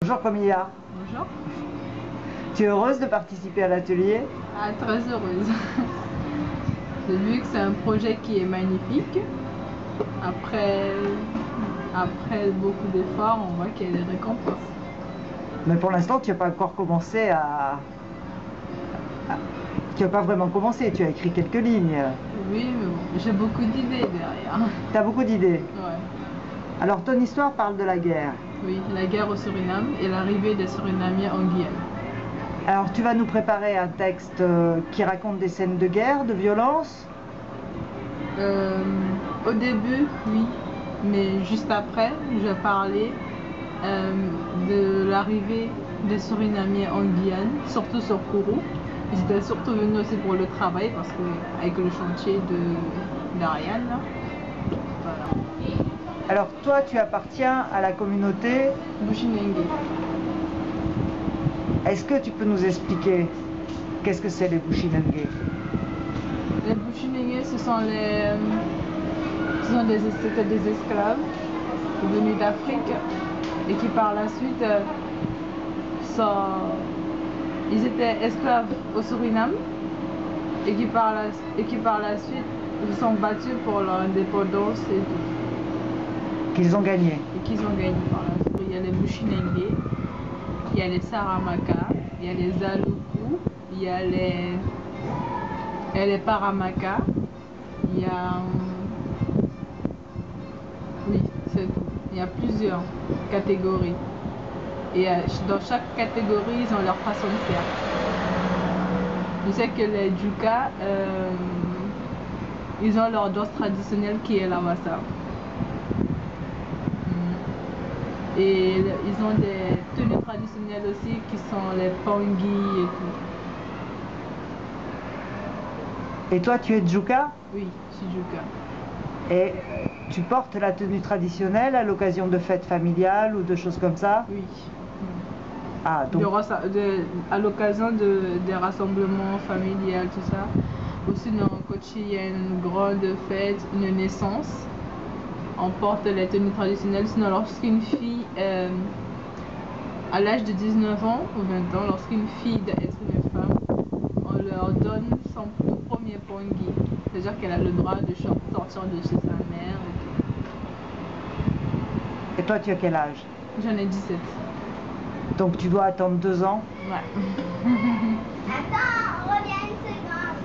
Bonjour Camilla. Bonjour. Tu es heureuse de participer à l'atelier? Ah, très heureuse. J'ai vu que c'est un projet qui est magnifique. Après beaucoup d'efforts, on voit qu'il y a des récompenses. Mais pour l'instant, tu n'as pas encore commencé Tu n'as pas vraiment commencé, tu as écrit quelques lignes. Oui, mais bon, j'ai beaucoup d'idées derrière. Tu as beaucoup d'idées. Ouais. Alors ton histoire parle de la guerre. Oui, la guerre au Suriname et l'arrivée des Surinamiens en Guyane. Alors tu vas nous préparer un texte qui raconte des scènes de guerre, de violence? Au début, oui, mais juste après, je parlais de l'arrivée des Surinamiens en Guyane, surtout sur Kourou. Ils étaient surtout venus aussi pour le travail parce que avec le chantier d'Ariane, là. Voilà. Alors toi, tu appartiens à la communauté Bushinengue. Est-ce que tu peux nous expliquer qu'est-ce que c'est les Bushinengue? Les Bushinengue, c'était des esclaves venus d'Afrique et qui par la suite ils étaient esclaves au Suriname et qui par la suite ils se sont battus pour leur indépendance et tout. Qu'ils ont gagné. Et qu'ils ont gagné par la suite. Il y a les Bushinengue, il y a les Saramaka, il y a les Aluku, il y a les Paramaka, il y a... Oui, c'est tout. Il y a plusieurs catégories. Et dans chaque catégorie, ils ont leur façon de faire. Je sais que les Djuka, ils ont leur danse traditionnelle qui est la wassa. Et ils ont des tenues traditionnelles aussi qui sont les pangui et tout. Et toi, tu es Djuka? Oui, je suis Djuka. Et tu portes la tenue traditionnelle à l'occasion de fêtes familiales ou de choses comme ça? Oui. Ah, donc... à l'occasion des rassemblements familiales, tout ça. Ou sinon, quand il y a une grande fête, une naissance, on porte les tenues traditionnelles. Sinon, lorsqu'une fille, à l'âge de 19 ans ou 20 ans, lorsqu'une fille est une femme, on leur donne son tout premier pongui. C'est-à-dire qu'elle a le droit de sortir de chez sa mère. Et toi, tu as quel âge? J'en ai 17. Donc tu dois attendre 2 ans? Ouais. Attends, reviens une seconde.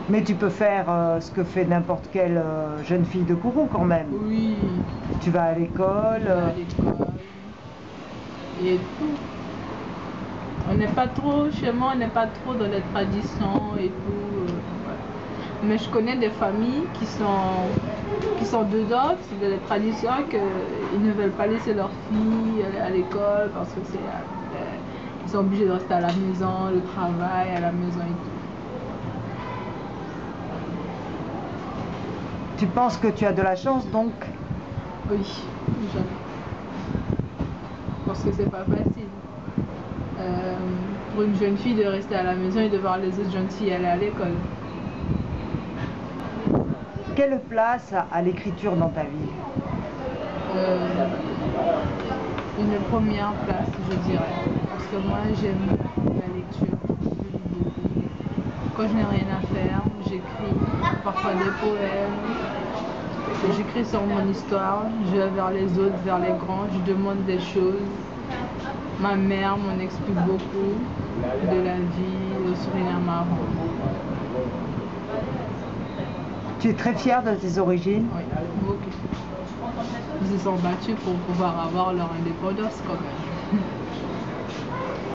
Mais tu peux faire ce que fait n'importe quelle jeune fille de Kourou quand même. Oui. Tu vas à l'école. Et tout. On n'est pas trop, chez moi, on n'est pas trop dans les traditions et tout. Voilà. Mais je connais des familles qui sont dedans, c'est des traditions qu'ils ne veulent pas laisser leurs filles aller à l'école parce que ils sont obligés de rester à la maison, le travail, à la maison et tout. Tu penses que tu as de la chance donc? Oui, jamais. Parce que c'est pas facile. Pour une jeune fille de rester à la maison et de voir les autres jeunes filles aller à l'école. Quelle place a l'écriture dans ta vie? Une première place, je dirais. Parce que moi, j'aime la lecture. Je lis beaucoup. Quand je n'ai rien à faire, j'écris parfois des poèmes. J'écris sur mon histoire. Je vais vers les autres, vers les grands. Je demande des choses. Ma mère m'en explique beaucoup de la vie au Suriname avant. Tu es très fière de tes origines? Oui, beaucoup. Ils se sont battus pour pouvoir avoir leur indépendance quand même.